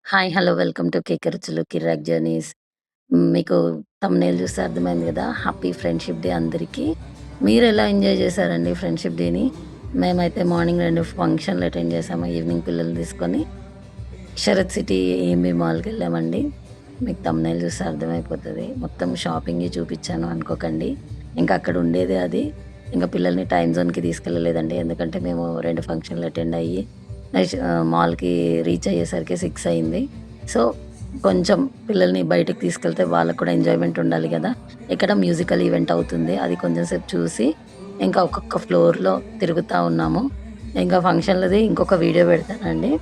Hi. Hello. Welcome to 'కేక రుచులు కిర్రాక్ journeys'. మీకు థంబ్‌నెయిల్ చూస్తే అర్థమైంది గదా! హ్యాపీ ఫ్రెండ్‌షిప్ డే అందరికీ. మీరెలా ఎంజాయ్ చేశారండి ఫ్రెండ్‌షిప్ డేని? మేమైతే మార్నింగ్ 2 ఫంక్షన్‌లు అటెండ్ చేశాము. ఈవినింగ్ పిల్లల్ని తీసుకొని శరత్ సిటీ ఏఎంబీ మాల్‌కెళ్ళామండి. మీకు థంబ్‌నెయిల్ చూస్తే అర్థమైపోతది. మొత్తం షాపింగే చూపిచ్చాను అనుకోకండి. ఇంకా అక్కడ ఉండేదే అది. ఇంక పిల్లల్ని టైమ్ జోన్‌కి తీసుకెళ్ళలేదండి. ఎందుకంటే మేము 2 ఫంక్షన్‌లు అటెండ్ అయ్యి మాల్‌కి రీచ్ అయ్యేసరికి 6 అయింది. సో, కొంచెం పిల్లల్ని బయటికి తీసుకెళ్తే వాళ్ళకి కూడా ఎంజాయ్‌మెంట్ ఉండాలి గదా! ఇక్కడ మ్యూజికల్ ఈవెంట్ అవుతుంది. అది కొంచెం సేపు చూసి ఇంకా ఒక్కొక్క ఫ్లోర్‌లో తిరుగుతా ఉన్నాము. ఇంకా ఫంక్షన్‌లది ఇంకొక వీడియో పెడతానండి.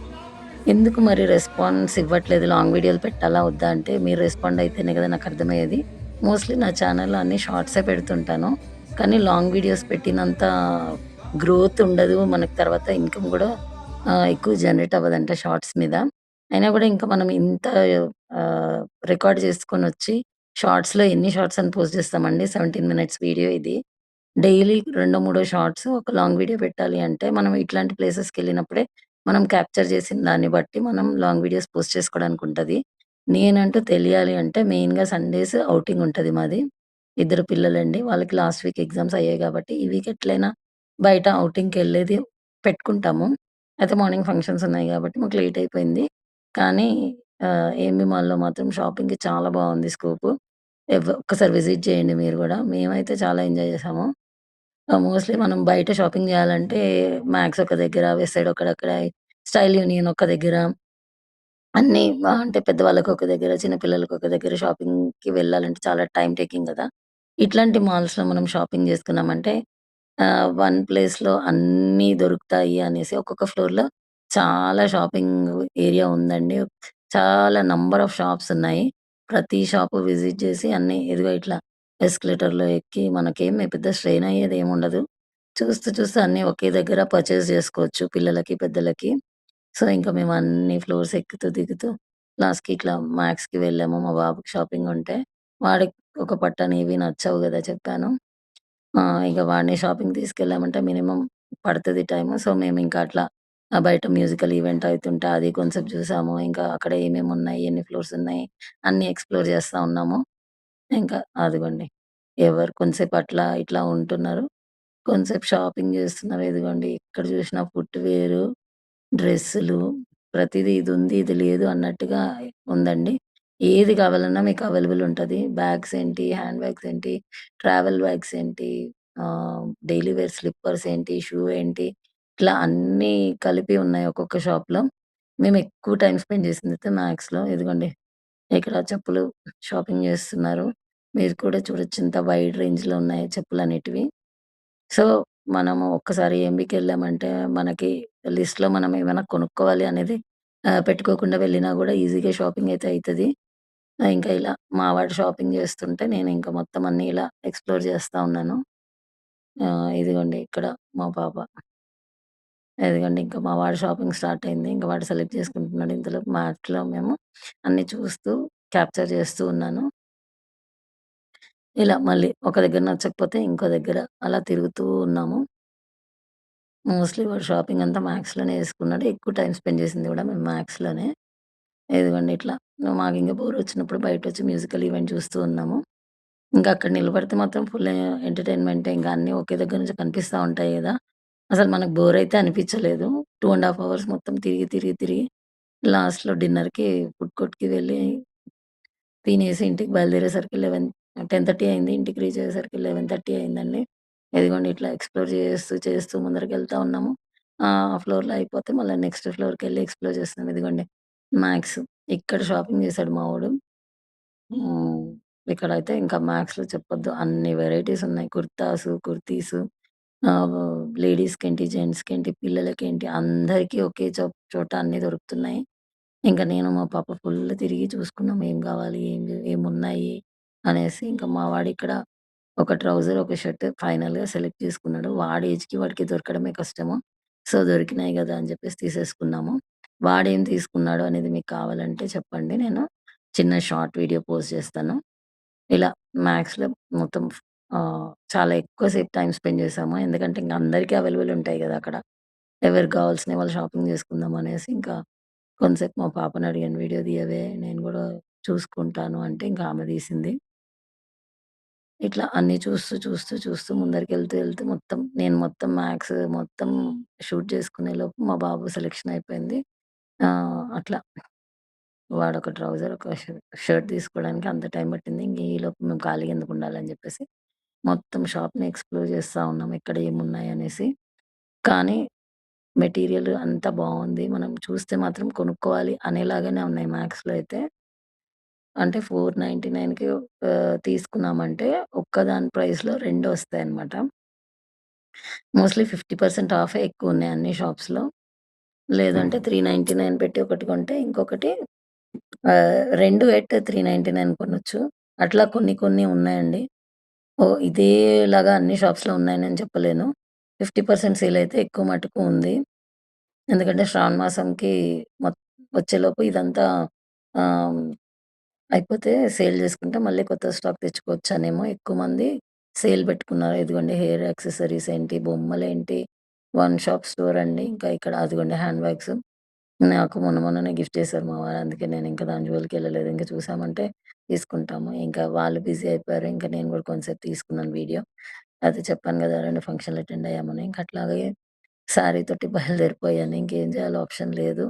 ఎందుకు మరి రెస్పాన్స్ ఇవ్వట్లేదు? లాంగ్ వీడియోలు పెట్టాలా? వద్దా? అంటే మీరు రెస్పాండ్ అయితేనే కదా నాకర్థమయ్యేది. మోస్ట్‌లీ నా ఛానెల్‌లో అన్ని షార్ట్సే పెడుతుంటాను. కానీ లాంగ్ వీడియోస్ పెట్టినంత గ్రోత్ ఉండదు. మనకు తర్వాత ఇన్‌కమ్ గూడా ఎక్కువ జనరేట్ అవ్వదంట షార్ట్స్ మీద. అయినా గూడా ఇంకా మనం ఇంత ఆహ్, రికార్డ్ చేసుకొనొచ్చి షార్ట్స్‌లో ఎన్ని షార్ట్స్ అని పోస్ట్ చేస్తామండి. 17 మినిట్స్ వీడియో ఇది. డైలీ రెండో, మూడో షార్ట్స్ ఒక లాంగ్ వీడియో పెట్టాలి అంటే, మనం ఇట్లాంటి ప్లేసెస్‌కెళ్ళినప్పుడే మనం క్యాప్చర్ చేసిన దాన్ని బట్టి మనం లాంగ్ వీడియోస్ పోస్ట్ చేసుకోవడానికుంటది. నేనంటూ తెలియాలి అంటే మెయిన్‌గా సండేస్ ఔటింగ్ ఉంటది మాది. ఇద్దరు పిల్లలండి. వాళ్ళకి లాస్ట్ వీక్ ఎగ్జామ్స్ అయ్యాయి కాబట్టి, ఈ వీక్ ఎట్లైనా బయట ఔటింగ్‌కెళ్ళేది పెట్టుకుంటాము. అయితే మార్నింగ్ ఫంక్షన్స్ ఉన్నాయి గాబట్టి మాకు లేట్ అయిపోయింది. కానీ ఏఎంబీ మాల్‌లో మాత్రం షాపింగ్‌కి చాలా బావుంది స్కోపు. ఒక్కసారి విజిట్ చేయండి మీరు గూడా. మేమైతే చాలా ఎంజాయ్ చేసాము. మోస్ట్‌లీ మనం బయట షాపింగ్ జేయాలంటే మాక్స్ ఒక దగ్గర, వెస్ట్ సైడ్ ఒకడక్కడ, స్టైల్ యూనియన్ ఒక దగ్గర, అన్నీ అంటే పెద్దవాళ్ళకి ఒక దగ్గర, చిన్న పిల్లలకి ఒక దగ్గర షాపింగ్‌కి వెళ్ళాలంటే చాలా టైమ్ టేకింగ్ గదా! ఇట్లాంటి మాల్స్‌లో మనం షాపింగ్ జేసుకున్నామంటే వన్ ప్లేస్‌లో అన్నీ దొరుకుతాయి అనేసి ఒక్కొక్క ఫ్లోర్‌లో చాలా షాపింగ్ ఏరియా ఉందండి. చాలా నంబర్ ఆఫ్ షాప్స్ ఉన్నాయి. ప్రతి షాపు విజిట్ చేసి అన్నీ ఇదిగో ఇట్లా ఎస్కలేటర్‌లో ఎక్కి మనకేమి పెద్ద స్ట్రెయిన్ అయ్యేదేముండదు. చూస్తూ చూస్తూ అన్నీ ఒకే దగ్గర పర్చేస్ జేసుకోవచ్చు పిల్లలకి, పెద్దలకి. సో, ఇంక మేము అన్ని ఫ్లోర్స్ ఎక్కుతూ, దిగుతూ లాస్ట్‌కి ఇట్లా మాక్స్‌కి వెళ్ళాము. మా బాబుకి షాపింగ్ ఉంటే వాడికి ఒక పట్టని ఇవి నచ్చవు గదా! చెప్పాను. ఇక వాడిని షాపింగ్‌కి తీసుకెళ్ళామంటే మినిమమ్ పడతది టైము. సో, మేమింక అట్లా బయట మ్యూజికల్ ఈవెంట్ అయితుంటే అది కొంసేపు చూసాము. ఇంకా అక్కడ ఏమేమున్నాయి, ఎన్ని ఫ్లోర్స్ ఉన్నాయి, అన్నీ ఎక్స్‌ప్లోర్ చేస్తా ఉన్నాము. ఇంకా అదిగోండి ఎవరు కొంసేపు అట్లా ఇట్లా ఉంటున్నారు. కొంసేపు షాపింగ్ చేస్తున్నారు. ఇదిగోండి ఎక్కడ చూసినా ఫుట్‌వేరు, డ్రెస్సులు ప్రతిదీ ఇదుంది, ఇది లేదు అన్నట్టుగా ఉందండి. ఏది కావాలన్నా మీకు అవైలబుల్ ఉంటది. బ్యాగ్స్ ఏంటి, హ్యాండ్ బ్యాగ్స్ ఏంటి, ట్రావెల్ బ్యాగ్స్ ఏంటి, డైలీ వేర్ స్లిప్పర్స్ ఏంటి, షూ ఏంటి, ఇట్లా అన్నీ కలిపి ఉన్నాయి ఒక్కొక్క షాప్‌లో. మేమెక్కువ టైమ్ స్పెండ్ చేసిందయితే మాక్స్‌లో. ఇదిగోండి ఇక్కడ చెప్పులు షాపింగ్ చేస్తున్నారు. మీరు కూడా చూడొచ్చు ఇంత వైడ్ రేంజ్‌లో ఉన్నాయి చెప్పులనేటివి. సో, మనము ఒక్కసారి ఎంబీకెళ్ళామంటే, మనకి లిస్ట్‌లో మనం ఏమైనా కొనుక్కోవాలి అనేది పెట్టుకోకుండా వెళ్ళినా గూడా ఈజీగా షాపింగ్ అయితే అయితది. ఇంకా ఇలా మా వాడు షాపింగ్ జేస్తుంటే, నేనింక మొత్తం అన్నీ ఇలా ఎక్స్‌ప్లోర్ జేస్తా ఉన్నాను. ఇదిగోండి ఇక్కడ మా పాప. ఇదిగోండి ఇంకా మా వాడు షాపింగ్ స్టార్ట్ అయింది. ఇంక వాడు సెలెక్ట్ చేసుకుంటున్నాడు. ఇంతలోపు మ్యాప్స్‌లో మేము అన్నీ చూస్తూ క్యాప్చర్ జేస్తూ ఉన్నాను. ఇలా మళ్ళీ ఒక దగ్గర నచ్చకపోతే ఇంకో దగ్గర అలా తిరుగుతూ ఉన్నాము. మోస్ట్‌లీ వాడు షాపింగ్ అంతా మాక్స్‌లోనే చేసుకున్నాడు. ఎక్కువ టైమ్ స్పెండ్ చేసింది గూడా మేము మాక్స్‌లోనే. ఇదిగోండి ఇట్లా మాకింక బోరొచ్చినప్పుడు బయటొచ్చి మ్యూజికల్ ఈవెంట్ చూస్తూ ఉన్నాము. ఇంకా అక్కడ నిలబడితే మాత్రం ఫుల్ ఎంటర్‌టైన్‌మెంటే ఇంక అన్నీ ఒకే దగ్గర నుంచి కనిపిస్తా ఉంటాయి గదా! అసలు మనకు బోరయితే అనిపిచ్చలేదు. 2 ½ అవర్స్ మొత్తం తిరిగి, తిరిగి, తిరిగి లాస్ట్‌లో డిన్నర్‌కి ఫుడ్ కోర్ట్‌కి వెళ్ళి తినేసి ఇంటికి బయలుదేరేసరికి 10:30 అయింది. ఇంటికి రీచ్ అయ్యేసరికి 11:30 అయిందండి. ఇదిగోండి ఇట్లా ఎక్స్‌ప్లోర్ చేస్తూ, చేస్తూ ముందరకెళ్తా ఉన్నాము. ఆ ఫ్లోర్‌లో అయిపోతే మళ్ళా నెక్స్ట్ ఫ్లోర్‌కెళ్ళి ఎక్స్‌ప్లోర్ చేస్తున్నాం. ఇదిగోండి మ్యాక్స్. ఇక్కడ షాపింగ్ చేసాడు మా వోడు. హ్మ్. ఇక్కడైతే ఇంకా మ్యాక్స్‌లో చెప్పొద్దు. అన్ని వెరైటీస్ ఉన్నాయి. కుర్తాసు, కుర్తీసు, లేడీస్‌కేంటి, జెంట్స్‌కేంటి, పిల్లలకేంటి అందరికీ ఒకే చోట అన్నీ దొరుకుతున్నాయి. ఇంక నేను, మా పాప ఫుల్ తిరిగి చూసుకున్నాం. ఏం గావాలి? ఏమున్నాయి? అనేసి. ఇంక మా వాడిక్కడ ఒక ట్రౌజర్, ఒక షర్ట్ ఫైనల్‌గా సెలెక్ట్ చేసుకున్నాడు. వాడి ఏజ్‌కి వాడికి దొరకడమే కష్టము. సో, దొరికినాయి గదా! అని జెప్పేసి తీసేసుకున్నాము. వాడేం తీసుకున్నాడు అనేది మీకు కావాలంటే చెప్పండి. నేను చిన్న షార్ట్ వీడియో పోస్ట్ చేస్తాను. ఇలా మ్యాక్స్‌లో మొత్తం చాలా ఎక్కువ సేపు టైమ్ స్పెండ్ చేశాము. ఎందుకంటే ఇంక అందరికీ అవైలబుల్ ఉంటాయి గదా! అక్కడ. ఎవరికి కావాల్సినవి వాళ్ళు షాపింగ్ చేసుకుందాం అనేసి ఇంకా కొంతసేపు మా పాపనడిగాను, "వీడియో తీయవే నేను గూడా చూసుకుంటాను" అంటే ఇంక ఆమె తీసింది. ఇట్లా అన్నీ చూస్తూ ముందరికెళ్తూ మొత్తం మ్యాథ్స్ మొత్తం షూట్ చేసుకునేలోపు మా బాబు సెలక్షన్ అయిపోయింది. అట్లా వాడొక ట్రౌజర్, ఒక షర్ట్ తీసుకోవడానికి అంత టైం పట్టింది. ఇంక ఈలోపు మేము ఖాళీగా ఎందుకుండాలని జెప్పేసి మొత్తం షాప్‌ని ఎక్స్‌ప్లోర్ చేస్తా ఉన్నాం. ఎక్కడ ఏమున్నాయనేసి. కానీ మెటీరియల్ అంతా బావుంది. మనం చూస్తే మాత్రం కొనుక్కోవాలి అనేలాగానే ఉన్నాయి మ్యాక్స్‌లో అయితే. అంటే 499కి తీసుకున్నామంటే ఒక్కదాని ప్రైస్‌లో 2 వస్తాయన్నమాట. మోస్ట్‌లీ 50% ఆఫే ఎక్కువున్నాయి అన్ని షాప్స్‌లో. లేదంటే 399 పెట్టి ఒకటి కొంటే ఇంకొకటి 2 ఎట్ 399 కొనొచ్చు. అట్లా కొన్ని కొన్ని ఉన్నాయండి. ఇదేలాగా అన్ని షాప్స్‌లో ఉన్నాయని నేను చెప్పలేను. 50% సేల్ అయితే ఎక్కువ మటుకు ఉంది. ఎందుకంటే శ్రావణ మాసంకి మొత్ వచ్చేలోపు ఇదంతా ఆహ్, అయిపోతే సేల్ చేసుకుంటే మళ్ళీ కొత్త స్టాక్ తెచ్చుకోవచ్చనేమో ఎక్కువ మంది సేల్ పెట్టుకున్నారు. ఇదిగోండి హెయిర్ యాక్సెసరీస్ ఏంటి, బొమ్మలేంటి, వన్ షాప్ స్టోర్ అండి. ఇంకా ఇక్కడ అదిగోండి హ్యాండ్ బ్యాగ్స్. నాకు మొన్ననే గిఫ్ట్ చేశారు మా వారు. అందుకే నేనింక దాని జోలికెళ్ళలేదు. ఇంక చూసామంటే తీసుకుంటాము. ఇంకా వాళ్ళు బిజీ అయిపోయారు. ఇంక నేను గూడా కొంసేపు తీసుకున్నాను వీడియో. అయితే చెప్పాను గదా! 2 ఫంక్షన్‌లు అటెండ్ అయ్యామని. ఇంక అట్లాగే శారీ తోటి బయలుదేరిపోయాను. ఇంకేం చేయాలో ఆప్షన్ లేదు.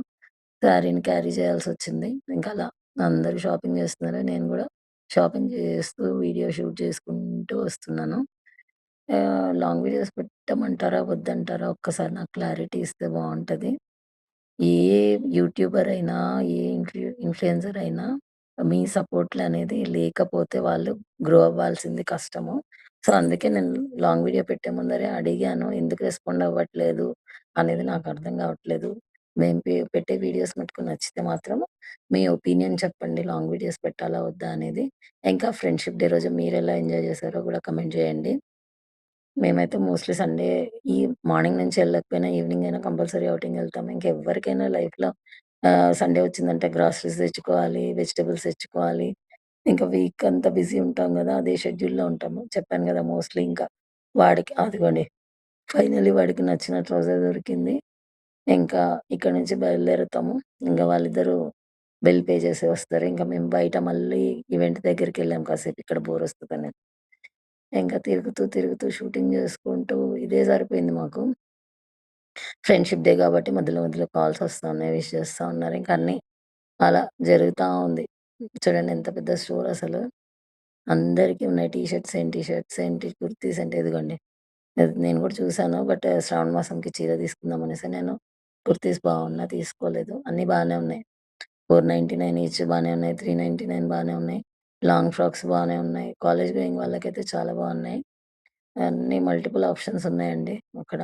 శారీని క్యారీ చేయాల్సొచ్చింది. ఇంకలా అందరూ షాపింగ్ చేస్తున్నారు. నేను గూడా షాపింగ్ చేస్తూ వీడియో షూట్ చేసుకుంటూ వస్తున్నాను. లాంగ్ వీడియోస్ పెట్టమంటారా? వద్దంటారా? ఒక్కసారి నాకు క్లారిటీ ఇస్తే బావుంటది. ఏ యూట్యూబర్ అయినా, ఏ ఇన్‌ఫ్లుయెన్సర్ అయినా మీ సపోర్ట్‌లనేది లేకపోతే వాళ్ళు గ్రో అవ్వాల్సింది కష్టము. సో, అందుకే నేను లాంగ్ వీడియో పెట్టే ముందరే అడిగాను. ఎందుకు రెస్పాండ్ అవ్వట్లేదు అనేది నాకు అర్థం కావట్లేదు. మేము పెట్టే వీడియోస్ మటుకు నచ్చితే మాత్రం మీ ఒపీనియన్ చెప్పండి. లాంగ్ వీడియోస్ పెట్టాలా? వద్దా? అనేది. ఇంకా ఫ్రెండ్‌షిప్ డే రోజు మీరెలా ఎంజాయ్ చేశారో కూడా కామెంట్ చేయండి. మేమైతే మోస్ట్‌లీ సండే ఈ మార్నింగ్ నుంచి ఎళ్ళకపోయినా ఈవినింగ్ అయినా కంపల్సరీ ఔటింగెళ్తాము. ఇంకెవ్వరికైనా లైఫ్‌లో సండే వచ్చిందంటే గ్రాసరీస్ తెచ్చుకోవాలి, వెజిటబుల్స్ తెచ్చుకోవాలి. ఇంకా వీక్ అంతా బిజీ ఉంటాం గదా! అదే షెడ్యూల్‌లో ఉంటాము. చెప్పాను గదా! మోస్ట్‌లీ ఇంకా వాడికి అదిగోండి ఫైనల్లీ వాడికి నచ్చిన ట్రౌజర్ దొరికింది. ఇంకా ఇక్కడి నుంచి బయలుదేరుతాము. ఇంక వాళ్ళిద్దరూ బిల్ పే చేసి వస్తారు. ఇంక మేము బయట మళ్ళీ ఈవెంట్ దగ్గరికెళ్ళాం కాసేపు ఇక్కడ బోరొస్తదని. ఇంకా తిరుగుతూ షూటింగ్ చేసుకుంటూ ఇదే సరిపోయింది మాకు. ఫ్రెండ్‌షిప్ డే గాబట్టి మధ్యలో కాల్స్ వస్తా ఉన్నాయి. విష్ చేస్తా ఉన్నారు. ఇంక అన్నీ అలా జరుగుతా ఉంది. చూడండి ఎంత పెద్ద స్టోర్ అసలు. అందరికి ఉన్నాయి. టీ షర్ట్స్ ఏంటి, కుర్తీస్ ఏంటి ఇదిగోండి. నేను కూడా చూసాను. బట్ శ్రావణ మాసంకి చీర తీసుకుందాం అనేసి నేను కుర్తీస్ బాగున్నా తీసుకోలేదు. అన్నీ బానే ఉన్నాయి. 499 ఈచ్ బానే ఉన్నాయి. 399 బానే ఉన్నాయి. లాంగ్ ఫ్రాక్స్ బానే ఉన్నాయి. కాలేజ్ గోయింగ్ వాళ్ళకైతే చాలా బాగున్నాయి. అన్నీ మల్టిపుల్ ఆప్షన్స్ ఉన్నాయండి అక్కడ.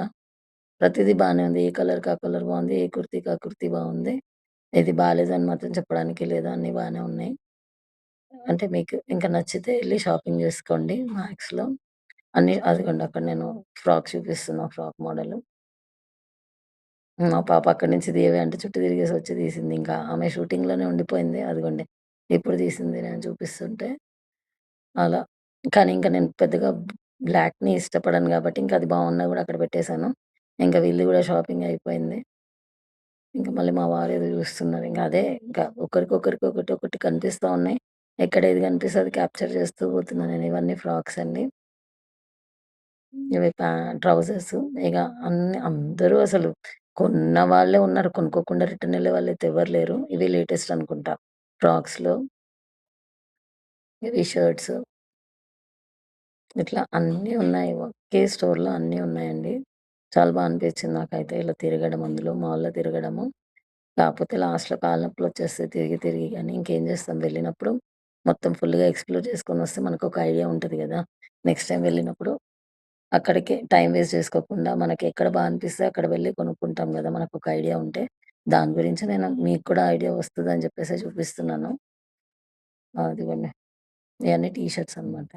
ప్రతిది బానే ఉంది. ఏ కలర్‌కి ఆ కలర్ బావుంది. ఏ కుర్తీకి ఆ కుర్తీ బావుంది. ఇది బాలేదని మాత్రం చెప్పడానికి లేదు. అన్నీ బానే ఉన్నాయి. అంటే మీకు ఇంకా నచ్చితే ఎళ్లి షాపింగ్ జేసుకోండి మాక్స్‌లో. అన్నీ అదిగోండి అక్కడ నేను ఫ్రాక్ చూపిస్తున్నా ఫ్రాక్ మోడలు. మా పాప అక్కడి నుంచి తీయవే అంటే చుట్టూ తిరిగేసి వచ్చి తీసింది. ఇంకా ఆమె షూటింగ్‌లోనే ఉండిపోయింది. అదిగోండి ఇప్పుడు తీసింది నేను చూపిస్తుంటే. అలా. కానీ ఇంక నేను పెద్దగా బ్లాక్‌ని ఇష్టపడను గాబట్టి ఇంక అది బావున్నా గూడా అక్కడ పెట్టేసాను. ఇంక వీళ్ళది గూడా షాపింగ్ అయిపోయింది. ఇంక మళ్ళీ మా వారేదో జూస్తున్నారు. ఇంక అదే ఇంకా ఒకరికి ఒకటి కనిపిస్తా ఉన్నాయి. ఎక్కడ ఏది కనిపిస్తే అది క్యాప్చర్ చేస్తూ పోతున్నా నేను. ఇవన్నీ ఫ్రాక్స్ అండి. ఇవి ట్రౌజర్స్ ఇగ అందరూ అసలు కొన్న వాళ్ళే ఉన్నారు. కొనుక్కోకుండా రిటర్న్ ఎళ్ళే వాళ్ళైతే ఎవరు లేరు. ఇవి లేటెస్ట్ అనుకుంటా. ఫ్రాక్స్‌లో ఇవి షర్ట్స్ ఇట్లా అన్నీ ఉన్నాయి. ఒకే స్టోర్‌లో అన్నీ ఉన్నాయండి. చాలా అనిపించింది నాకైతే ఇలా తిరగడం అందులో మాల్‌లో తిరగడము. కాపోతే లాస్ట్‌లో కాళ్ళ నొప్పులొచ్చేస్తాయి తిరిగి గానీ ఇంకేం చేస్తాం వెళ్ళినప్పుడు మొత్తం ఫుల్‌గా ఎక్స్‌ప్లోర్ చేసుకొనొస్తే మనకొక ఐడియా ఉంటది గదా! నెక్స్ట్ టైమ్ వెళ్ళినప్పుడు అక్కడికే టైమ్ వేస్ట్ చేసుకోకుండా మనకెక్కడ అనిపిస్తే అక్కడ వెళ్లి కొనుక్కుంటాం గదా! మనకొక ఐడియా ఉంటే. దాని గురించి నేను మీకు కూడా ఐడియా వస్తదని చెప్పేసే చూపిస్తున్నాను. అదిగోండి. ఇయన్నీ టీ షర్ట్స్ అనమాట.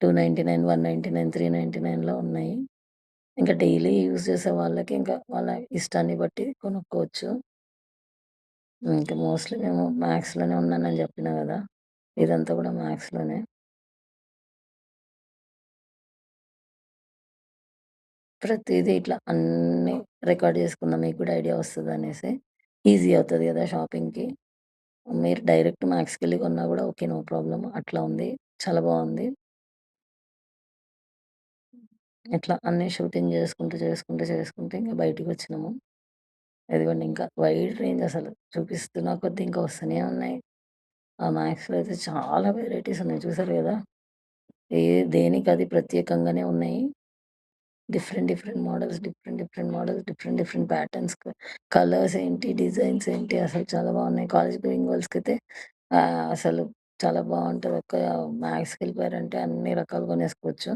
299, 199, 399లో ఉన్నాయి. ఇంకా డైలీ యూజ్ చేసే వాళ్ళకి ఇంకా వాళ్ళ ఇష్టాన్ని బట్టి కొనుక్కోవచ్చు. ఇంకా మోస్ట్‌లీ మేము మ్యాక్స్‌లోనే ఉన్నానని జెప్పినా గదా! ఇదంతా గూడా మ్యాక్స్‌లోనే. ప్రతీదీ ఇట్లా అన్నీ రికార్డ్ జేసుకున్నా మీకు గూడా ఐడియా వస్తదనేసి. ఈజీ అవుతది గదా! షాపింగ్‌కి. మీరు డైరెక్ట్ మ్యాక్స్‌కెళ్ళి కొన్నా గూడా ఓకే. No problem. అట్లా ఉంది. చాలా బావుంది. ఇట్లా అన్నీ షూటింగ్ చేసుకుంటూ ఇంక బయటికొచ్చినాము. ఇదిగోండి ఇంకా వైడ్ రేంజ్ అసలు. చూపిస్తున్న కొద్దీ ఇంకా వస్తూనే ఉన్నాయి. ఆ మ్యాక్స్‌లో అయితే చాలా వెరైటీస్ ఉన్నాయి. చూసారు గదా! దేనికది ప్రత్యేకంగానే ఉన్నాయి. డిఫరెంట్ ప్యాటర్న్స్ కలర్స్ ఏంటి, డిజైన్స్ ఏంటి అసలు చాలా బాగున్నాయి. కాలేజ్ గోయింగ్ గర్ల్స్‌కైతే అసలు చాలా బావుంటది. మ్యాక్స్‌కెళ్ళిపోయారంటే అన్ని రకాలు కొనేసుకోవచ్చు.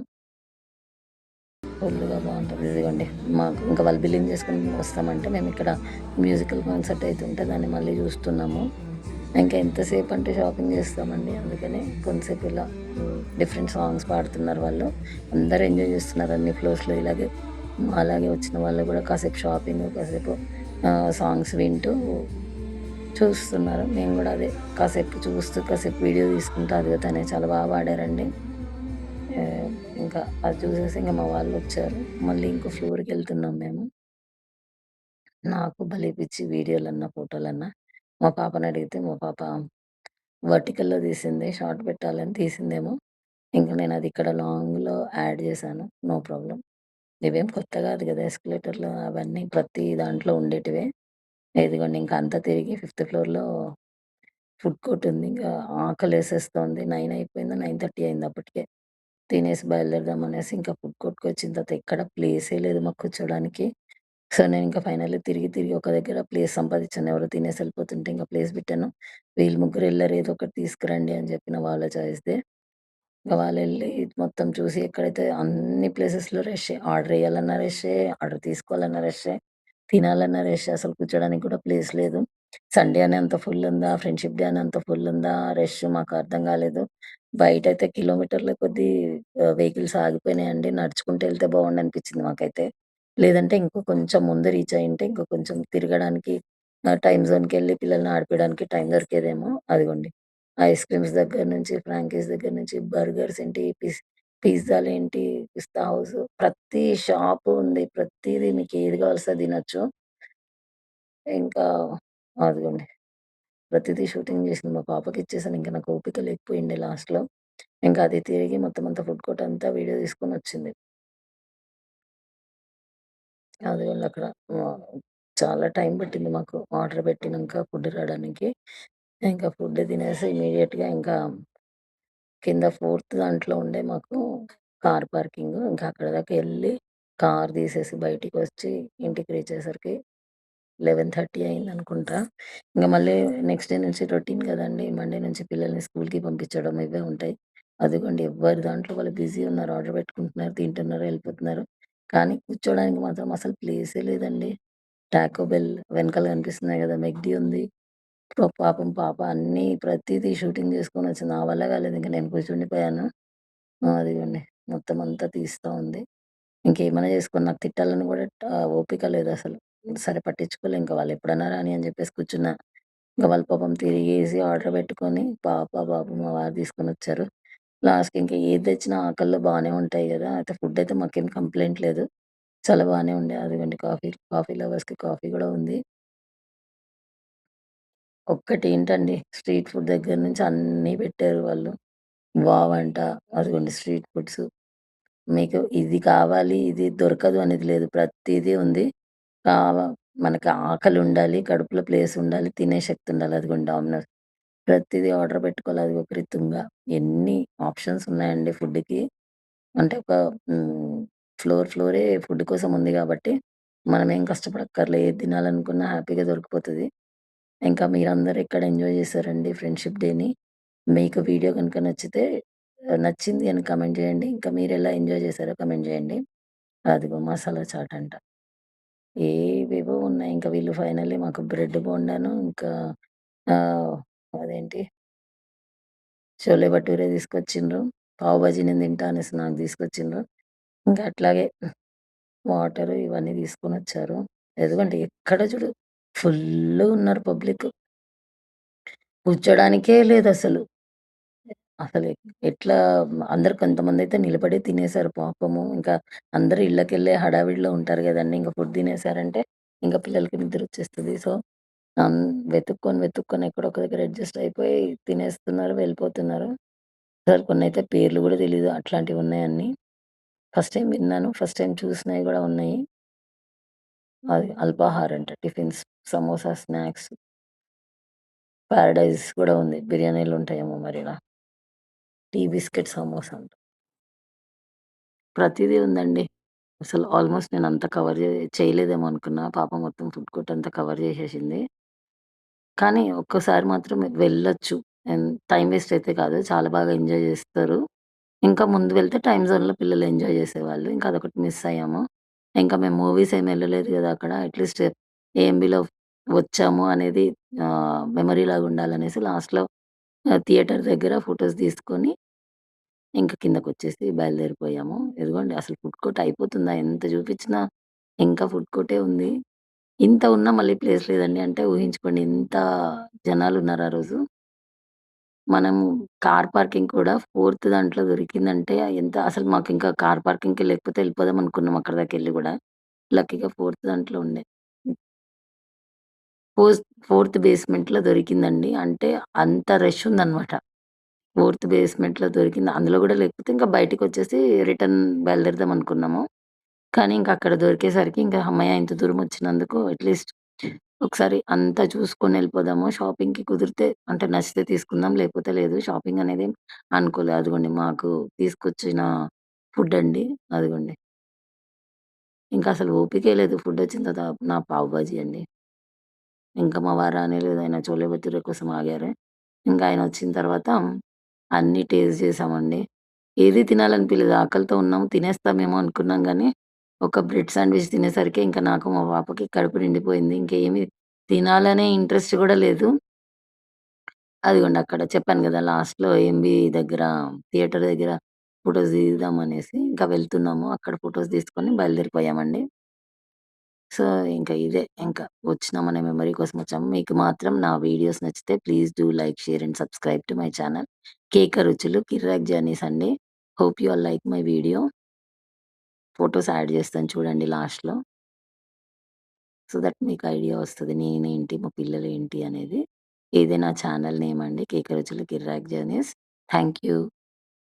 ఫుల్లుగా బావుంటది. ఇదిగోండి మాకు ఇంకా వాళ్ళు బిల్లింగ్ చేసుకొని వస్తామంటే మేమిక్కడ మ్యూజికల్ కాన్సర్ట్ అయితుంటే దాన్ని మళ్ళీ చూస్తున్నాము. ఇంకా ఎంతసేపు అంటే షాపింగ్ చేస్తామండి. అందుకని కొంతసేపు ఇలా డిఫరెంట్ సాంగ్స్ పాడుతున్నారు వాళ్ళు. అందరూ ఎంజాయ్ చేస్తున్నారు అన్ని ఫ్లోర్స్‌లో ఇలాగే. అలాగే వచ్చిన వాళ్ళు కూడా కాసేపు షాపింగ్, కాసేపు సాంగ్స్ వింటూ చూస్తున్నారు. మేము గూడా అదే కాసేపు చూస్తూ, కాసేపు వీడియో తీసుకుంటూ అదిగో తనే చాలా బాగా పాడారండి. ఆహ్, ఇంకా అది చూసేసి ఇంక మా వాళ్ళొచ్చారు. మళ్ళీ ఇంకో ఫ్లోర్‌కెళ్తున్నాం మేము. నాకు భలే పిచ్చి వీడియోలన్నా, ఫోటోలన్నా. మా పాపనడిగితే మా పాప వర్టికల్‌లో తీసింది. షార్ట్ పెట్టాలని తీసిందేమో. ఇంక నేనది ఇక్కడ లాంగ్‌లో యాడ్ చేశాను. No problem. ఇవేం కొత్త కాదు కదా! ఎస్కలేటర్‌లు అవన్నీ ప్రతి దాంట్లో ఉండేటివే. ఇదిగోండి ఇంక అంతా తిరిగి ఫిఫ్త్ ఫ్లోర్‌లో ఫుడ్ కోర్ట్ ఉంది. ఇంకా ఆకలేసేస్తోంది. 9 అయిపోయిందో, 9:30 అయింది అప్పటికే. తినేసి బయలుదేరదామనేసి ఇంకా ఫుడ్ కోర్ట్‌కొచ్చిన తర్వాత ఎక్కడ ప్లేసే లేదు మాకు కూర్చోడానికి. సో, నేనింక ఫైనల్లీ తిరిగి ఒక దగ్గర ప్లేస్ సంపాదిచ్చాను. ఎవరో తినేసి ఎళ్ళిపోతుంటే ఇంక ప్లేస్ పెట్టాను. వీళ్ళు ముగ్గురు ఎళ్లారు ఏదో ఒకటి తీసుకురండి అని చెప్పిన వాళ్ళ చాయిస్‌దే. ఇంక వాళ్ళెళ్ళి మొత్తం చూసి ఎక్కడైతే అన్ని ప్లేసెస్‌లో రష్షే. ఆర్డర్ ఎయ్యాలన్నా రష్షే, ఆర్డర్ తీసుకోవాలన్నా రష్షే, తినాలన్నా రష్షే. అసలు కూర్చోడానికి కూడా ప్లేస్ లేదు. సండే అని అంత ఫుల్లుందా, ఫ్రెండ్‌షిప్ డే అని అంత ఫుల్లుందా రష్ మాకు అర్థం కాలేదు. బయటైతే కిలోమీటర్ల కొద్దీ వెహికల్స్ ఆగిపోయినాయండి. నడుచుకుంటూ ఎళ్తే బావుండనిపించింది మాకైతే. లేదంటే ఇంకో కొంచెం ముందు రీచ్ అయ్యుంటే ఇంకో కొంచెం తిరగడానికి టైమ్ జోన్‌కెళ్ళి పిల్లల్ని ఆడిపియడానికి టైం దొరికేదేమో. అదిగోండి ఐస్ క్రీమ్స్ దగ్గర నుంచి, ఫ్రాంకీస్ దగ్గర నుంచి, బర్గర్స్ ఏంటి, పిజ్జాలేంటి, పిస్తా హౌస్ ప్రతి షాపు ఉంది. ప్రతీది మీకేది కావాల్సితే అది తినొచ్చు. ఇంకా అదిగోండి ప్రతిదీ షూటింగ్ చేసింది. మా పాపకిచ్చేసాను. ఇంక నాకు ఓపిక లేకపోయిండే లాస్ట్‌లో. ఇంకా అది తిరిగి మొత్తం అంతా ఫుడ్ కోర్ట్ అంతా వీడియో తీసుకొనొచ్చింది. అదిగోండి అక్కడ ఆహ్, చాలా టైం పట్టింది మాకు ఆర్డర్ పెట్టినంక ఫుడ్ రాడానికి. ఇంకా ఫుడ్ తినేసి ఇమ్మీడియేట్‌గా ఇంకా కింద ఫోర్త్ దాంట్లో ఉండే మాకు కార్ పార్కింగు. ఇంకా అక్కడి దాకా ఎళ్లి కార్ తీసేసి బయటికొచ్చి ఇంటికి రీచ్ అయ్యేసరికి 11:30 అయిందనుకుంటా. ఇంక మళ్ళీ నెక్స్ట్ డే నుంచి రొటీన్ గదండీ! మండే నుంచి పిల్లల్ని స్కూల్‌కి పంపించడం ఇవే ఉంటాయి. అదిగోండి ఎవ్వరి దాంట్లో వాళ్ళు బిజీ ఉన్నారు. ఆర్డర్ పెట్టుకుంటున్నారు, తింటున్నారు, ఎళ్ళిపోతున్నారు. కానీ కూర్చోడానికి మాత్రం అసలు ప్లేసే లేదండి. టాకో బెల్ వెనకాల కనిపిస్తున్నాయి గదా! మెక్‌డీ ఉంది. పాపం పాప అన్నీ ప్రతీదీ షూటింగ్ చేసుకొనొచ్చింది. నా వల్ల కాలేదు. ఇంక నేను కూర్చుండిపోయాను. అదిగోండి మొత్తం అంతా తీస్తా ఉంది. ఇంకేమైనా చేసుకోని నాకు తిట్టాలని గూడా ఓపిక లేదసలు. సరే పట్టించుకోలే ఇంక వాళ్ళెప్పుడన్నా రాని అని జెప్పేసి కూర్చున్నా. ఇంక వాళ్ళు పాపం తిరిగేసి ఆర్డర్ పెట్టుకొని బాబు మా వారు తీసుకొనొచ్చారు. లాస్ట్‌కి ఇంక ఏది తెచ్చినా ఆకల్లో బానే ఉంటాయి గదా! అయితే ఫుడ్డయితే మాకేం కంప్లెయింట్ లేదు. చాలా బానే ఉండే. అదిగోండి కాఫీ లవర్స్‌కి కాఫీ గూడా ఉంది. ఒక్కటేంటండి స్ట్రీట్ ఫుడ్ దగ్గర నుంచి అన్నీ పెట్టారు వాళ్ళు. వావ్ అంట, అదిగోండి స్ట్రీట్ ఫుడ్స్. మీకు ఇది కావాలి, ఇది దొరకదు అనేది లేదు. ప్రతీదీ ఉంది. కావ మనకు ఆకలుండాలి, కడుపులో ప్లేసుండాలి, తినే శక్తి ఉండాలి. అదిగోండి డామినోస్. ప్రతీదీ ఆర్డర్ పెట్టుకోవాలి. అదిగో కృతంగా. ఎన్ని ఆప్షన్స్ ఉన్నాయండి ఫుడ్‌కి. అంటే ఒక హ్మ్. ఫ్లోరే ఫుడ్ కోసం ఉంది గాబట్టి, మనమేం కష్టపడక్కర్లే. ఏది తినాలనుకున్నా హ్యాపీగా దొరికిపోతది. ఇంకా మీరందరూ ఎక్కడ ఎంజాయ్ చేశారండి ఫ్రెండ్‌షిప్ డేని? మీకు వీడియో గనుక నచ్చితే నచ్చింది అని కామెంట్ చేయండి. ఇంకా మీరెలా ఎంజాయ్ చేశారో కామెంట్ చేయండి. అదిగో మసాలా చాట్ అంట. ఏవేవో ఉన్నాయి. ఇంకా వీళ్ళు ఫైనల్లీ మాకు బ్రెడ్ బోండాను, ఇంకా ఆహ్, అదేంటి చోలే భటూరే తీసుకొచ్చిండ్రు. పావు బాజీ నేను తింటా అనేసి నాకు తీసుకొచ్చిండ్రు. ఇంకా అట్లాగే వాటరు ఇవన్నీ తీసుకొనొచ్చారు. ఎందుకంటే ఎక్కడ చూడు ఫుల్లుగున్నారు పబ్లిక్. కూర్చోడానికే లేదసలు. అసలు ఎట్లా అందరూ కొంతమందైతే నిలబడే తినేసారు పాపము. ఇంకా అందరూ ఇళ్ళకెళ్ళే హడావిడిలో ఉంటారు గదండీ! ఇంక ఫుడ్ తినేసారంటే ఇంక పిల్లలకి నిద్రొచ్చేస్తది. సో, అన్ వెతుక్కొని ఎక్కడో ఒక దగ్గర అడ్జస్ట్ అయిపోయి తినేస్తున్నారు, వెళ్ళిపోతున్నారు. అసలు కొన్నైతే పేర్లు గూడా తెలీదు. అట్లాంటివున్నాయన్నీ. ఫస్ట్ టైమ్ విన్నాను. ఫస్ట్ టైమ్ చూసినయి గూడా ఉన్నాయి. అది అల్పాహారంట. టిఫిన్స్, సమోసా, స్నాక్స్, పారడైజ్ గూడా ఉంది. బిర్యానీలుంటాయేమో మరిలా. టీ బిస్కెట్, సమోసా అంట. ప్రతీదీ ఉందండి. అసలు ఆల్‌మోస్ట్ నేనంతా కవర్ చేయలేదేమో అనుకున్నా. పాప మొత్తం ఫుడ్ కోర్ట్ అంతా కవర్ చేసేసింది. కానీ ఒక్కసారి మాత్రం వెళ్ళొచ్చు. టైమ్ వేస్ట్ అయితే కాదు. చాలా బాగా ఎంజాయ్ చేస్తారు. ఇంకా ముందు వెళ్తే టైమ్ జోన్‌లో పిల్లలు ఎంజాయ్ చేసేవాళ్ళు. ఇంకా అదొకటి మిస్ అయ్యాము. ఇంకా మేము మూవీస్ ఏమి ఎళ్ళలేదు గదా! అక్కడ. అట్‌లీస్ట్ ఏఎంబీలో వచ్చాము అనేది మెమరీ లాగా ఉండాలనేసి లాస్ట్‌లో థియేటర్ దగ్గర ఫోటోస్ తీసుకొని ఇంక కిందకొచ్చేసి బయలుదేరిపోయాము. ఇదిగోండి అసలు ఫుడ్ కోర్ట్ అయిపోతుందా? ఎంత చూపించినా ఇంకా ఫుడ్ కోర్టే ఉంది. ఇంత ఉన్నా మళ్ళీ ప్లేస్ లేదండి. అంటే ఊహించుకోండి ఎంత జనాలున్నారు ఆ రోజు. మనము కార్ పార్కింగ్ కూడా ఫోర్త్ దాంట్లో దొరికిందంటే ఎంత అసలు మాకింకా కార్ పార్కింగ్‌కి లేకపోతే ఎళ్ళిపోదాం అనుకున్నాం అక్కడి దాకెళ్ళి గూడా. లక్కీగా ఫోర్త్ దాంట్లో ఉండే. ఫోర్త్ బేస్‌మెంట్‌లో దొరికిందండి. అంటే అంత రష్ ఉందన్నమాట. ఫోర్త్ బేస్‌మెంట్‌లో దొరికింది. అందులో గూడా లేకపోతే ఇంకా బయటికొచ్చేసి రిటర్న్ బయలుదేరుదాం అనుకున్నాము. కానీ ఇంక అక్కడ దొరికేసరికి ఇంకా హమ్మయ్య! ఇంత దూరం వచ్చినందుకు అట్‌లీస్ట్ ఒకసారి అంతా చూసుకొని ఎళ్ళిపోదాము. షాపింగ్‌కి కుదిరితే అంటే నచ్చితే తీసుకుందాం. లేకపోతే లేదు. షాపింగ్ అనేది అనుకోలే. అదిగోండి మాకు తీసుకొచ్చిన ఫుడ్ అండి. అదిగోండి. ఇంకా అసలు ఓపికే లేదు. ఫుడొచ్చిన తర్వాత నా పావు బాజీ అండి. ఇంకా మా వారు రానేలేదు. ఆయన చోలే భటూరే కోసం ఆగారు. ఇంకా ఆయనొచ్చిన తర్వాత అన్నీ టేస్ట్ చేశామండి. ఏది తినాలనిపియలేదు. ఆకలితో ఉన్నాము. తినేస్తామేమో అనుకున్నాం గానీ, ఒక బ్రెడ్ శాండ్‌విచ్ తినేసరికి ఇంక నాకు, మా పాపకి కడుపు నిండిపోయింది. ఇంకేమి తినాలనే ఇంట్రెస్ట్ గూడా లేదు. అదిగోండి అక్కడ చెప్పాను గదా! లాస్ట్‌లో ఏఎంబీ దగ్గర థియేటర్ దగ్గర ఫోటోస్ దిగుదామనేసి ఇంకా వెళ్తున్నాము. అక్కడ ఫోటోస్ తీసుకొని బయలుదేరిపోయామండి. సో, ఇంక ఇదే ఇంక వచ్చినామనే మెమరీ కోసం వచ్చాము. మీకు మాత్రం నా వీడియోస్ నచ్చితే please do like, share and subscribe to my channel. కేక రుచులు, కిర్రాక్ జర్నీస్ అండి. Hope you all like my video. Photos add చేస్తాను చూడండి లాస్ట్‌లో. సో దట్ మీకు ఐడియా వస్తది. నేనేంటి, మా పిల్లలేంటి అనేది. ఇది నా ఛానల్ నేమ్ అండి. కేక రుచులు, కిర్రాక్ జర్నీస్. Thank you.